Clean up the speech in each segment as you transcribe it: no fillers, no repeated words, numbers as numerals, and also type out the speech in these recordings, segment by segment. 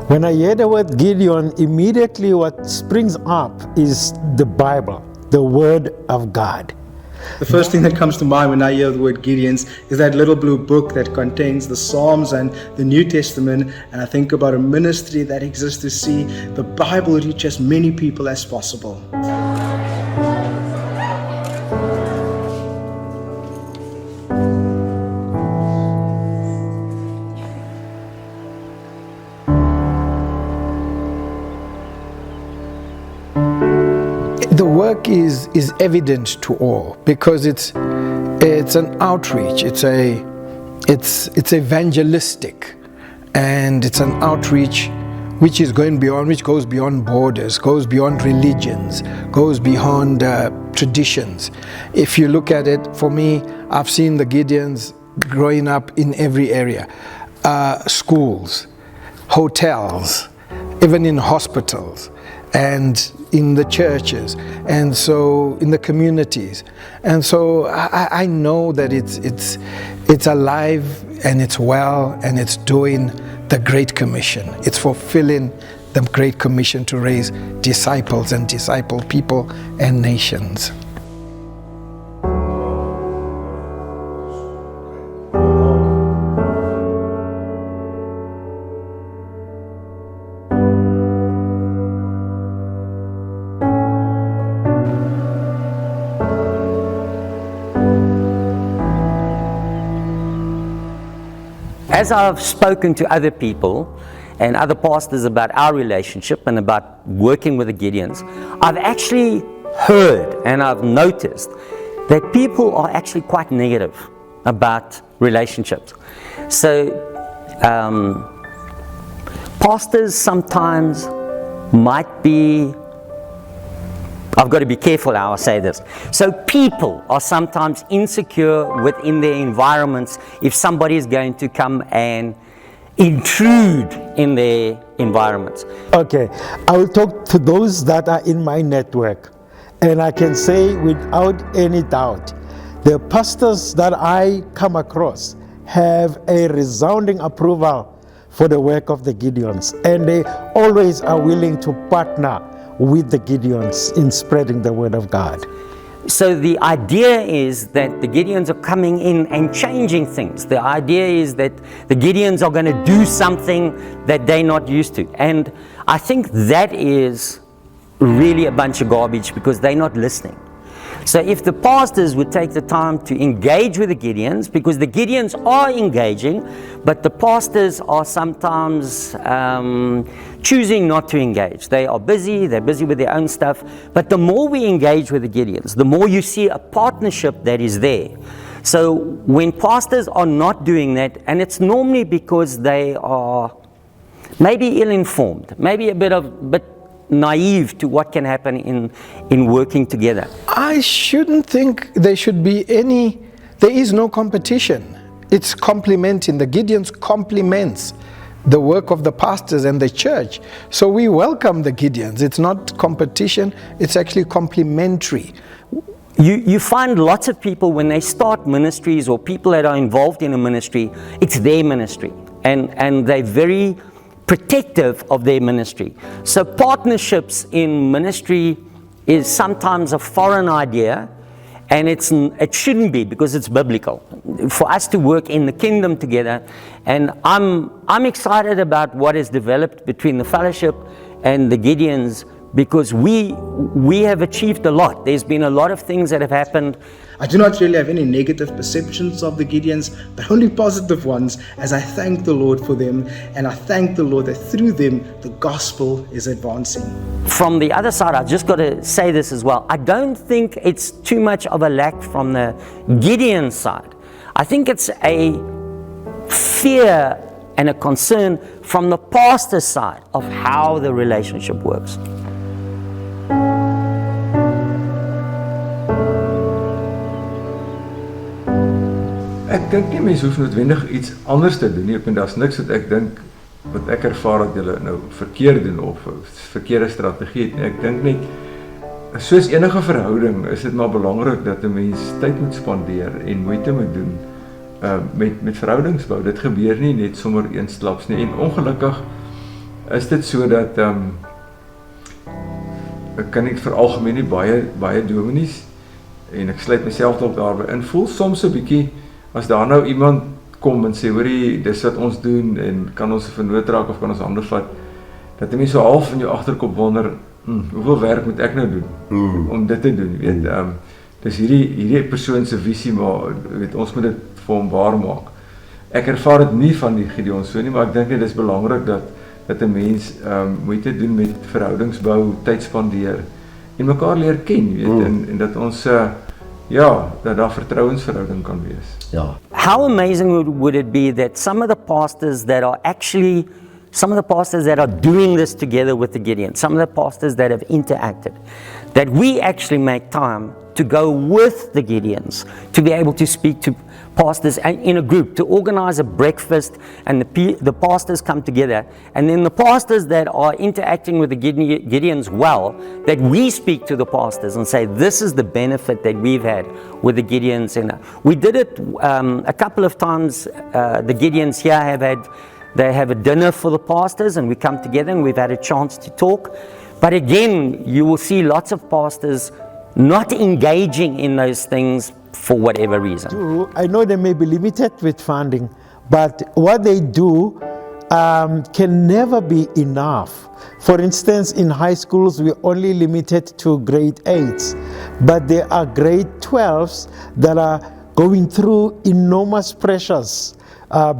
When I hear the word Gideon, immediately what springs up is the Bible, the Word of God. The first thing that comes to mind when I hear the word Gideons is that little blue book that contains the Psalms and the New Testament, and I think about a ministry that exists to see the Bible reach as many people as possible. The work is evident to all because it's an outreach, it's evangelistic, and it's an outreach which goes beyond borders, goes beyond religions, goes beyond traditions. If you look at it, for me, I've seen the Gideons growing up in every area, schools, hotels, even in hospitals, and in the churches, and so in the communities. And so I know that it's alive and it's well and it's doing the Great Commission. It's fulfilling the Great Commission to raise disciples and disciple people and nations. As I've spoken to other people and other pastors about our relationship and about working with the Gideons, I've actually heard and I've noticed that people are actually quite negative about relationships. So pastors sometimes might be, I've got to be careful how I say this. So people are sometimes insecure within their environments if somebody is going to come and intrude in their environments. Okay, I will talk to those that are in my network, and I can say without any doubt, the pastors that I come across have a resounding approval for the work of the Gideons, and they always are willing to partner with the Gideons in spreading the word of God. So the idea is that the Gideons are coming in and changing things. The idea is that the Gideons are going to do something that they're not used to. And I think that is really a bunch of garbage because they're not listening. So if the pastors would take the time to engage with the Gideons, because the Gideons are engaging, but the pastors are sometimes choosing not to engage. They are busy, they're busy with their own stuff, but the more we engage with the Gideons, the more you see a partnership that is there. So when pastors are not doing that, and it's normally because they are maybe ill-informed, maybe a bit naive to what can happen in working together. I shouldn't think there should be there is no competition. It's complementing. The Gideons complements the work of the pastors and the church. So we welcome the Gideons. It's not competition, it's actually complementary. You find lots of people when they start ministries or people that are involved in a ministry, it's their ministry. And they're very protective of their ministry. So partnerships in ministry is sometimes a foreign idea, and it shouldn't be because it's biblical for us to work in the kingdom together. And I'm excited about what is developed between the fellowship and the Gideons, because we have achieved a lot. There's been a lot of things that have happened. I do not really have any negative perceptions of the Gideons, but only positive ones, as I thank the Lord for them, and I thank the Lord that through them the gospel is advancing. From the other side, I've just got to say this as well. I don't think it's too much of a lack from the Gideon side. I think it's a fear and a concern from the pastor's side of how the relationship works. Ek dink nie mense hoef noodwendig iets anders te doen nie, en daar's niks wat ek dink wat ek ervaar dat julle nou verkeerd doen of verkeerde strategie het. Ek dink net soos enige verhouding is dit maar belangrik dat 'n mens tyd moet spandeer en moeite moet doen met verhoudingsbou. Dit gebeur nie net sommer eensklaps nie, en ongelukkig is dit so dat ek kan nie veralgemeen nie, baie dominees en ek sluit myself ook daarby in, voel soms 'n bietjie as daar nou iemand kom en sê hoorie, dis wat ons doen en kan ons vernoot raak of kan ons hande vat, dat jy so half in jou agterkop wonder, hoeveel werk moet ek nou doen om dit te doen, weet, dis hierdie persoon se visie, maar weet, ons moet dit vir hom waar maak. Ek ervaar dit nie van die Gideon so nie, maar ek dink dit is belangrik dat 'n mens moeite doen met verhoudingsbou, tyd spandeer en mekaar leer ken, weet, en dat ons dat daar vertrouensverhouding kan wees. Ja. How amazing would it be that some of the pastors that are doing this together with the Gideons, some of the pastors that have interacted, that we actually make time to go with the Gideons, to be able to speak to pastors in a group, to organize a breakfast, and the pastors come together, and then the pastors that are interacting with the Gideons well, that we speak to the pastors and say, this is the benefit that we've had with the Gideons. And we did it a couple of times. The Gideons here they have a dinner for the pastors, and we come together and we've had a chance to talk. But again, you will see lots of pastors not engaging in those things for whatever reason. I know they may be limited with funding, but what they do can never be enough. For instance, in high schools, we're only limited to grade 8s, but there are grade 12s that are going through enormous pressures,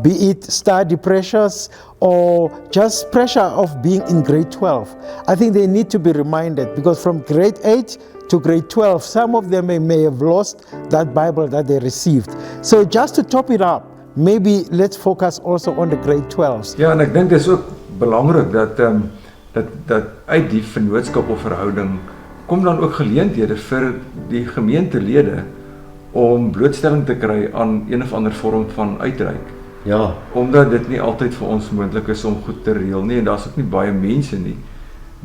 be it study pressures or just pressure of being in grade 12. I think they need to be reminded, because from grade 8 to grade 12, some of them may have lost that Bible that they received. So just to top it up, maybe let's focus also on the grade 12s. Ja, en ek dink dit is ook belangrik dat uit die vennootskap of verhouding kom dan ook geleenthede vir die gemeentelede om blootstelling te kry aan een of ander vorm van uitreik. Ja. Omdat dit nie altyd vir ons moontlik is om goed te reël nie, en daar's ook nie baie mense nie.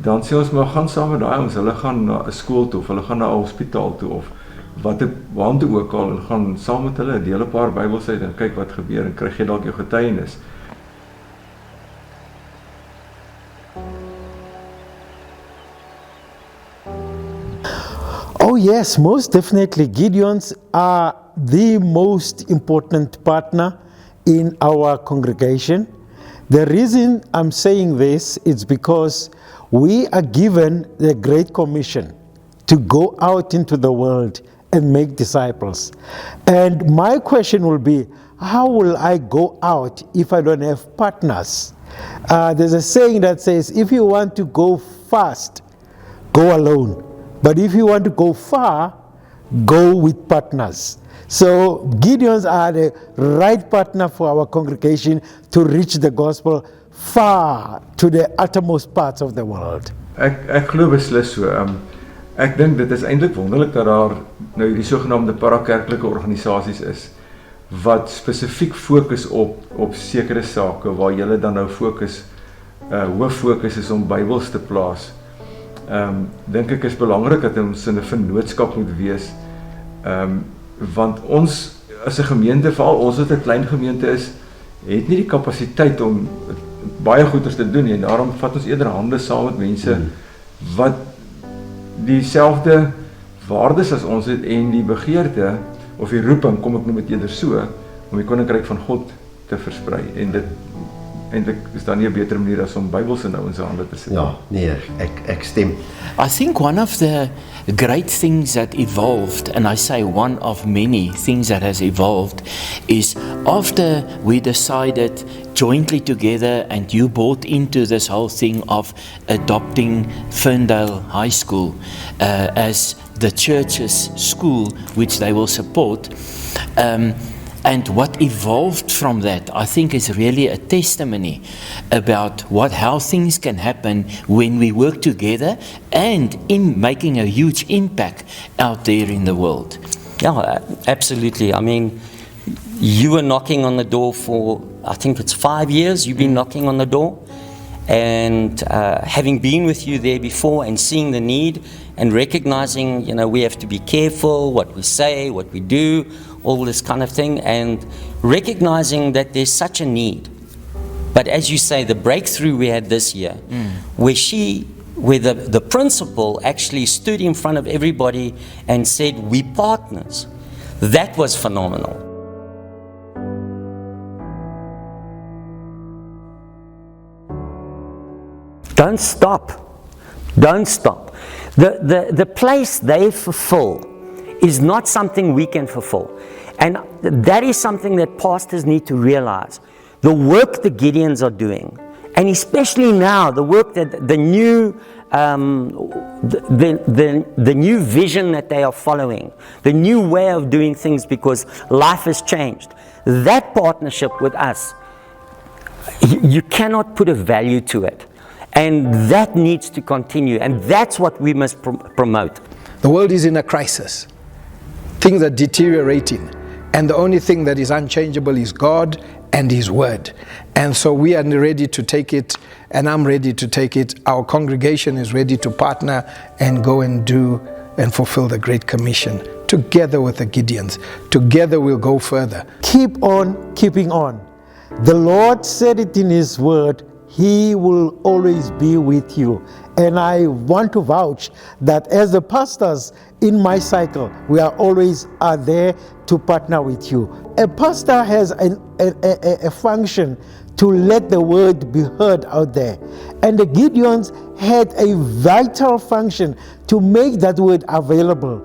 Dan sê ons maar gaan saam met daai ons, hulle gaan na 'n skool toe of hulle gaan na 'n hospitaal toe of waartoe ook al, en gaan saam met hulle deel 'n paar Bybels uit en kyk wat gebeur en kry jy dalk jou getuienis. Oh yes, most definitely. Gideons are the most important partner in our congregation. The reason I'm saying this is because we are given the Great Commission to go out into the world and make disciples. And my question will be, how will I go out if I don't have partners? There's a saying that says, if you want to go fast, go alone. But if you want to go far, go with partners. So Gideons are the right partner for our congregation to reach the gospel far to the uttermost parts of the world. Ek glo beslis so. Ek dink dit is eintlik wonderlik dat daar nou hierdie sogenaamde parakerklike organisasies is wat spesifiek fokus op sekere sake waar julle dan nou hoof fokus is om Bybels te plaas. Dink ek is belangrik dat ons in 'n vennootskap moet wees. Want ons as 'n gemeente, veral ons wat 'n klein gemeente is, het nie die kapasiteit om baie goeders te doen nie, en daarom vat ons eerder hande saam met mense wat dieselfde waardes as ons het en die begeerte of die roeping, kom ek noem dit eerder so, om die koninkryk van God te versprei, en dit eintlik is daar nie 'n beter manier as om Bybelse nou in sy hande te sit. Ja, nee, ek stem. I think one of the great things that evolved, and I say one of many things that has evolved, is after we decided jointly together and you bought into this whole thing of adopting Ferndale High School as the church's school which they will support, and what evolved from that, I think, is really a testimony about how things can happen when we work together and in making a huge impact out there in the world. Yeah, absolutely. I mean, you were knocking on the door for, I think it's 5 years you've been knocking on the door, and having been with you there before and seeing the need and recognizing, we have to be careful what we say, what we do, all this kind of thing, and recognizing that there's such a need But as you say, the breakthrough we had this year, where the principal actually stood in front of everybody and said, "We partners," that was phenomenal. Don't stop. Don't stop. The place they fulfill is not something we can fulfill. And that is something that pastors need to realize. The work the Gideons are doing, and especially now, the work that the new new vision that they are following, the new way of doing things because life has changed. That partnership with us, you cannot put a value to it. And that needs to continue, and that's what we must promote. The world is in a crisis. Things are deteriorating, and the only thing that is unchangeable is God and His Word. And so we are ready to take it, and I'm ready to take it. Our congregation is ready to partner and go and do and fulfill the Great Commission together with the Gideons. Together we'll go further. Keep on keeping on. The Lord said it in His Word, He will always be with you. And I want to vouch that as the pastors in my cycle, we are always there to partner with you. A pastor has a function to let the word be heard out there. And the Gideons had a vital function to make that word available.